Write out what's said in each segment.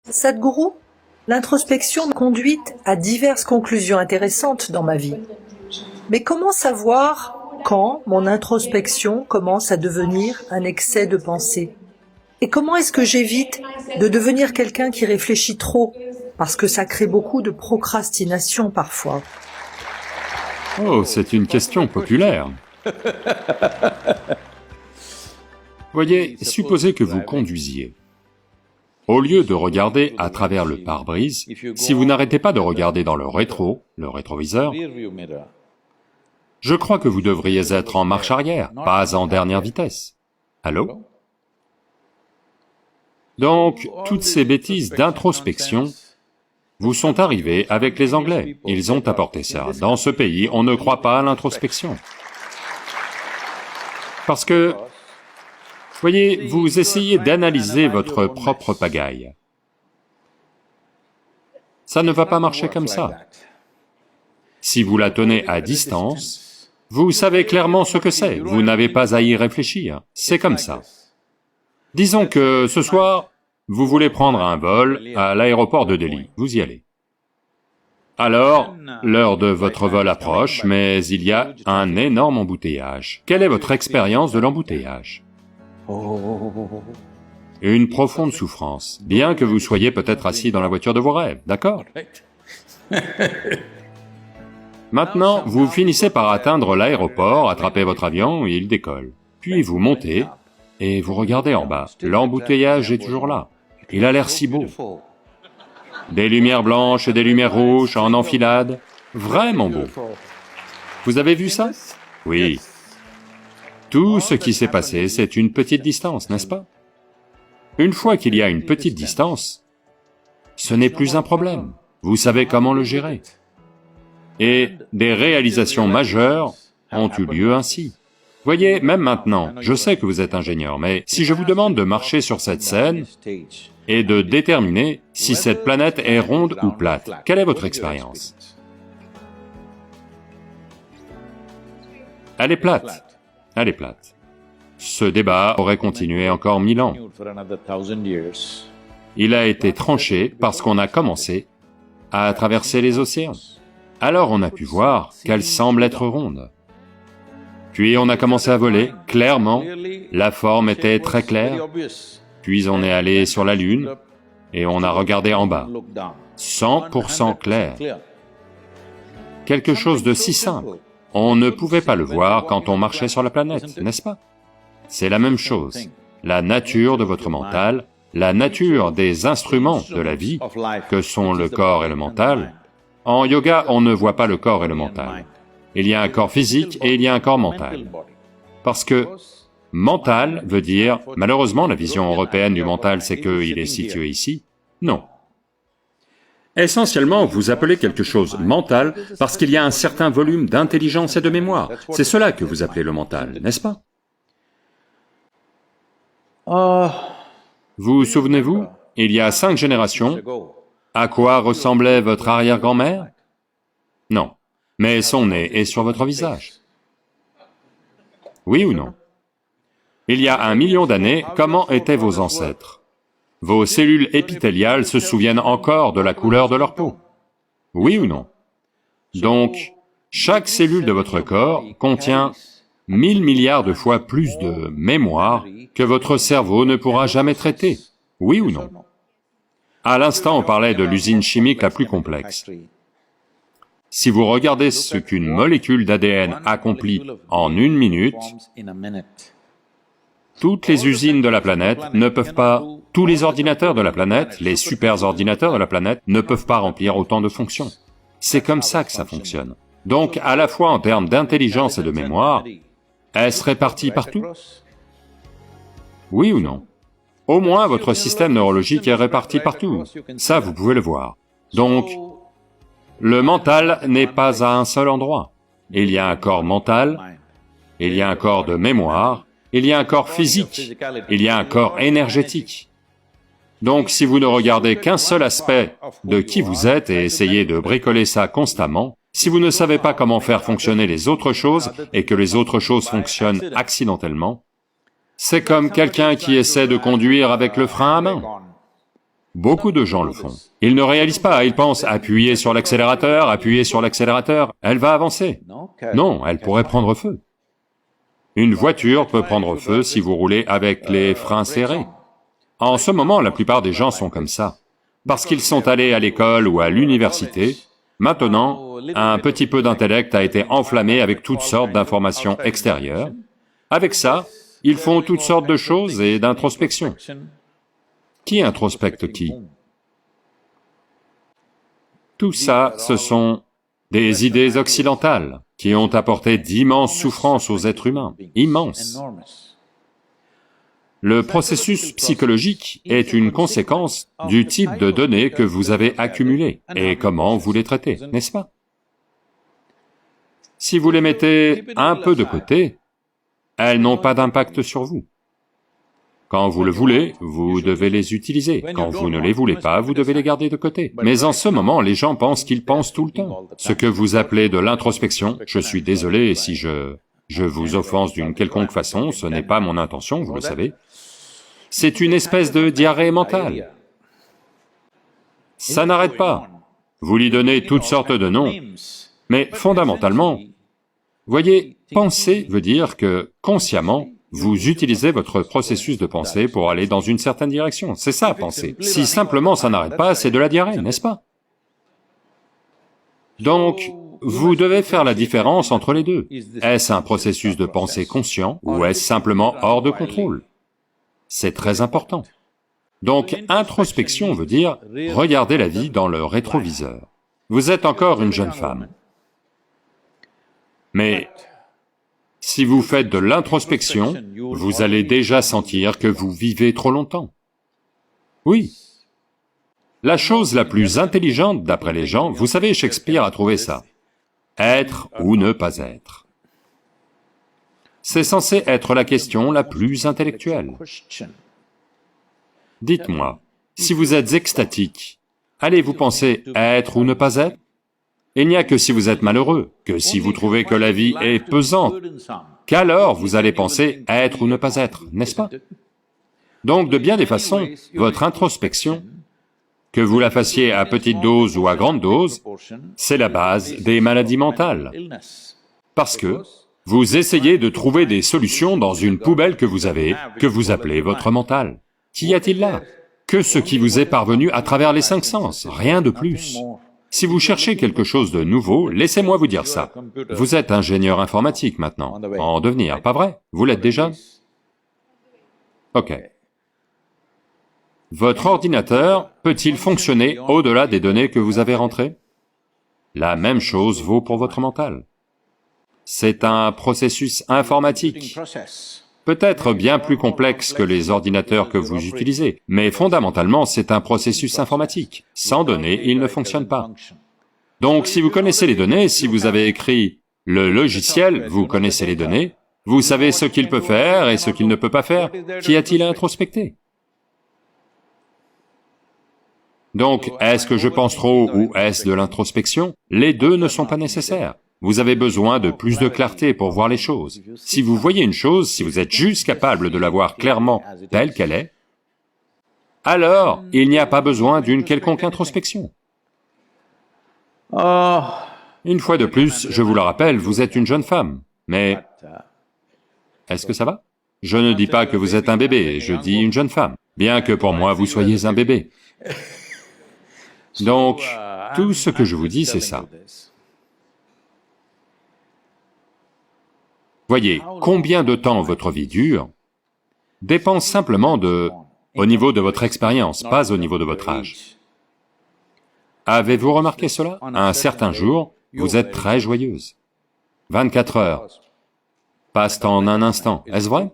Sadhguru, l'introspection m'a conduite à diverses conclusions intéressantes dans ma vie. Mais comment savoir quand mon introspection commence à devenir un excès de pensée? Et comment est-ce que j'évite de devenir quelqu'un qui réfléchit trop? Parce que ça crée beaucoup de procrastination parfois. Oh, c'est une question populaire. Voyez, supposez que vous conduisiez. Au lieu de regarder à travers le pare-brise, si vous n'arrêtez pas de regarder dans le rétroviseur, je crois que vous devriez être en marche arrière, pas en dernière vitesse. Allô? Donc, toutes ces bêtises d'introspection vous sont arrivées avec les Anglais. Ils ont apporté ça. Dans ce pays, on ne croit pas à l'introspection. Parce que, voyez, vous essayez d'analyser votre propre pagaille. Ça ne va pas marcher comme ça. Si vous la tenez à distance, vous savez clairement ce que c'est, vous n'avez pas à y réfléchir, c'est comme ça. Disons que ce soir, vous voulez prendre un vol à l'aéroport de Delhi, vous y allez. Alors, l'heure de votre vol approche, mais il y a un énorme embouteillage. Quelle est votre expérience de l'embouteillage? Une profonde souffrance, bien que vous soyez peut-être assis dans la voiture de vos rêves, d'accord? Maintenant, vous finissez par atteindre l'aéroport, attrapez votre avion et il décolle. Puis vous montez et vous regardez en bas, l'embouteillage est toujours là. Il a l'air si beau. Des lumières blanches et des lumières rouges en enfilade, vraiment beau. Vous avez vu ça? Oui. Tout ce qui s'est passé, c'est une petite distance, n'est-ce pas? Une fois qu'il y a une petite distance, ce n'est plus un problème, vous savez comment le gérer. Et des réalisations majeures ont eu lieu ainsi. Voyez, même maintenant, je sais que vous êtes ingénieur, mais si je vous demande de marcher sur cette scène et de déterminer si cette planète est ronde ou plate, quelle est votre expérience? Elle est plate. Elle est plate. Ce débat aurait continué encore 1000 ans. Il a été tranché parce qu'on a commencé à traverser les océans. Alors on a pu voir qu'elle semble être ronde. Puis on a commencé à voler, clairement, la forme était très claire, puis on est allé sur la Lune, et on a regardé en bas, 100% clair. Quelque chose de si simple, on ne pouvait pas le voir quand on marchait sur la planète, n'est-ce pas? C'est la même chose, la nature de votre mental, la nature des instruments de la vie, que sont le corps et le mental. En yoga, on ne voit pas le corps et le mental. Il y a un corps physique et il y a un corps mental. Parce que mental veut dire, malheureusement la vision européenne du mental c'est qu'il est situé ici. Non. Essentiellement, vous appelez quelque chose mental parce qu'il y a un certain volume d'intelligence et de mémoire. C'est cela que vous appelez le mental, n'est-ce pas? Vous souvenez-vous, il y a 5 générations, à quoi ressemblait votre arrière-grand-mère? Non. Mais son nez est sur votre visage. Oui ou non? Il y a 1 million d'années, comment étaient vos ancêtres? Vos cellules épithéliales se souviennent encore de la couleur de leur peau. Oui ou non? Donc, chaque cellule de votre corps contient 1000 milliards de fois plus de mémoire que votre cerveau ne pourra jamais traiter. Oui ou non? À l'instant, on parlait de l'usine chimique la plus complexe. Si vous regardez ce qu'une molécule d'ADN accomplit en 1 minute, toutes les usines de la planète ne peuvent pas, tous les ordinateurs de la planète, les superordinateurs de la planète, ne peuvent pas remplir autant de fonctions. C'est comme ça que ça fonctionne. Donc, à la fois en termes d'intelligence et de mémoire, elle se répartit partout? Oui ou non? Au moins, votre système neurologique est réparti partout. Ça, vous pouvez le voir. Donc, le mental n'est pas à un seul endroit. Il y a un corps mental, il y a un corps de mémoire, il y a un corps physique, il y a un corps énergétique. Donc si vous ne regardez qu'un seul aspect de qui vous êtes et essayez de bricoler ça constamment, si vous ne savez pas comment faire fonctionner les autres choses et que les autres choses fonctionnent accidentellement, c'est comme quelqu'un qui essaie de conduire avec le frein à main. Beaucoup de gens le font. Ils ne réalisent pas, ils pensent appuyer sur l'accélérateur, elle va avancer. Non, elle pourrait prendre feu. Une voiture peut prendre feu si vous roulez avec les freins serrés. En ce moment, la plupart des gens sont comme ça, parce qu'ils sont allés à l'école ou à l'université. Maintenant, un petit peu d'intellect a été enflammé avec toutes sortes d'informations extérieures. Avec ça, ils font toutes sortes de choses et d'introspection. Qui introspecte qui? Tout ça, ce sont des idées occidentales qui ont apporté d'immenses souffrances aux êtres humains, immenses. Le processus psychologique est une conséquence du type de données que vous avez accumulées et comment vous les traitez, n'est-ce pas? Si vous les mettez un peu de côté, elles n'ont pas d'impact sur vous. Quand vous le voulez, vous devez les utiliser. Quand vous ne les voulez pas, vous devez les garder de côté. Mais en ce moment, les gens pensent qu'ils pensent tout le temps. Ce que vous appelez de l'introspection, je suis désolé si je vous offense d'une quelconque façon, ce n'est pas mon intention, vous le savez. C'est une espèce de diarrhée mentale. Ça n'arrête pas. Vous lui donnez toutes sortes de noms, mais fondamentalement, voyez, penser veut dire que, consciemment, vous utilisez votre processus de pensée pour aller dans une certaine direction, c'est ça, penser. Si simplement ça n'arrête pas, c'est de la diarrhée, n'est-ce pas? Donc, vous devez faire la différence entre les deux. Est-ce un processus de pensée conscient ou est-ce simplement hors de contrôle? C'est très important. Donc, introspection veut dire regarder la vie dans le rétroviseur. Vous êtes encore une jeune femme. Mais si vous faites de l'introspection, vous allez déjà sentir que vous vivez trop longtemps. Oui. La chose la plus intelligente d'après les gens, vous savez, Shakespeare a trouvé ça. Être ou ne pas être. C'est censé être la question la plus intellectuelle. Dites-moi, si vous êtes extatique, allez-vous penser être ou ne pas être? Il n'y a que si vous êtes malheureux, que si vous trouvez que la vie est pesante, qu'alors vous allez penser être ou ne pas être, n'est-ce pas? Donc de bien des façons, votre introspection, que vous la fassiez à petite dose ou à grande dose, c'est la base des maladies mentales. Parce que vous essayez de trouver des solutions dans une poubelle que vous avez, que vous appelez votre mental. Qu'y a-t-il là? Que ce qui vous est parvenu à travers les 5 sens, rien de plus. Si vous cherchez quelque chose de nouveau, laissez-moi vous dire ça. Vous êtes ingénieur informatique maintenant, en devenir, pas vrai? Vous l'êtes déjà? Ok. Votre ordinateur peut-il fonctionner au-delà des données que vous avez rentrées? La même chose vaut pour votre mental. C'est un processus informatique, peut-être bien plus complexe que les ordinateurs que vous utilisez, mais fondamentalement c'est un processus informatique. Sans données, il ne fonctionne pas. Donc si vous connaissez les données, si vous avez écrit le logiciel, vous connaissez les données, vous savez ce qu'il peut faire et ce qu'il ne peut pas faire, qu'y a-t-il à introspecter? Donc, est-ce que je pense trop ou est-ce de l'introspection? Les deux ne sont pas nécessaires. Vous avez besoin de plus de clarté pour voir les choses. Si vous voyez une chose, si vous êtes juste capable de la voir clairement telle qu'elle est, alors il n'y a pas besoin d'une quelconque introspection. Une fois de plus, je vous le rappelle, vous êtes une jeune femme, mais est-ce que ça va? Je ne dis pas que vous êtes un bébé, je dis une jeune femme, bien que pour moi vous soyez un bébé. Donc, tout ce que je vous dis, c'est ça. Voyez, combien de temps votre vie dure dépend simplement au niveau de votre expérience, pas au niveau de votre âge. Avez-vous remarqué cela? Un certain jour, vous êtes très joyeuse. 24 heures passent en un instant, est-ce vrai?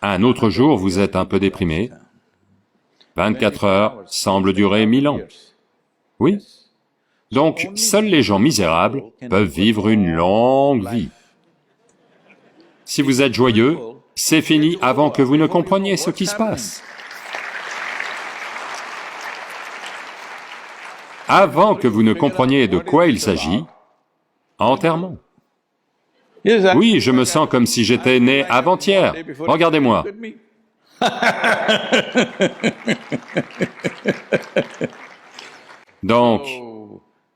Un autre jour, vous êtes un peu déprimé. 24 heures semblent durer 1000 ans. Oui. Donc, seuls les gens misérables peuvent vivre une longue vie. Si vous êtes joyeux, c'est fini avant que vous ne compreniez ce qui se passe. Avant que vous ne compreniez de quoi il s'agit, enterrement. Oui, je me sens comme si j'étais né avant-hier. Regardez-moi. Donc,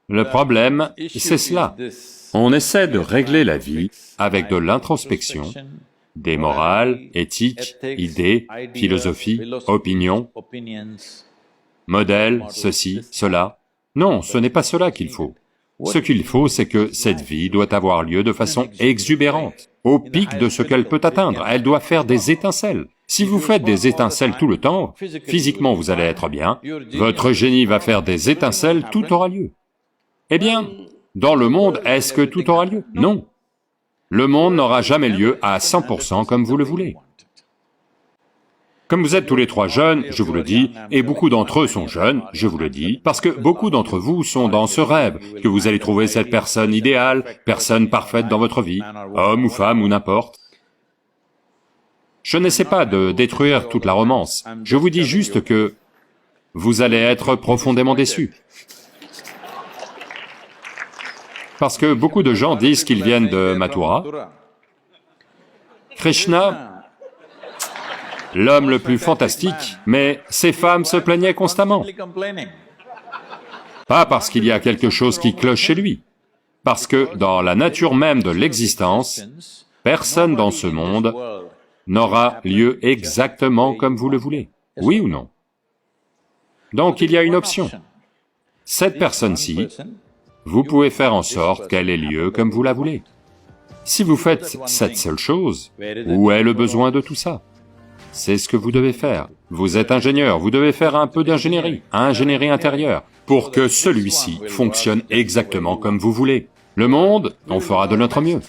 le problème, c'est cela. On essaie de régler la vie avec de l'introspection, des morales, éthiques, idées, philosophies, opinions, modèles, ceci, cela. Non, ce n'est pas cela qu'il faut. Ce qu'il faut, c'est que cette vie doit avoir lieu de façon exubérante, au pic de ce qu'elle peut atteindre. Elle doit faire des étincelles. Si vous faites des étincelles tout le temps, physiquement vous allez être bien, votre génie va faire des étincelles, tout aura lieu. Eh bien, dans le monde, est-ce que tout aura lieu? Non. Le monde n'aura jamais lieu à 100% comme vous le voulez. Comme vous êtes tous les trois jeunes, je vous le dis, et beaucoup d'entre eux sont jeunes, je vous le dis, parce que beaucoup d'entre vous sont dans ce rêve, que vous allez trouver cette personne idéale, personne parfaite dans votre vie, homme ou femme ou n'importe. Je n'essaie pas de détruire toute la romance, je vous dis juste que vous allez être profondément déçus. Parce que beaucoup de gens disent qu'ils viennent de Mathura. Krishna, l'homme le plus fantastique, mais ces femmes se plaignaient constamment. Pas parce qu'il y a quelque chose qui cloche chez lui, parce que dans la nature même de l'existence, personne dans ce monde n'aura lieu exactement comme vous le voulez, oui ou non? Donc il y a une option. Cette personne-ci, vous pouvez faire en sorte qu'elle ait lieu comme vous la voulez. Si vous faites cette seule chose, où est le besoin de tout ça? C'est ce que vous devez faire. Vous êtes ingénieur, vous devez faire un peu d'ingénierie, ingénierie intérieure, pour que celui-ci fonctionne exactement comme vous voulez. Le monde, on fera de notre mieux.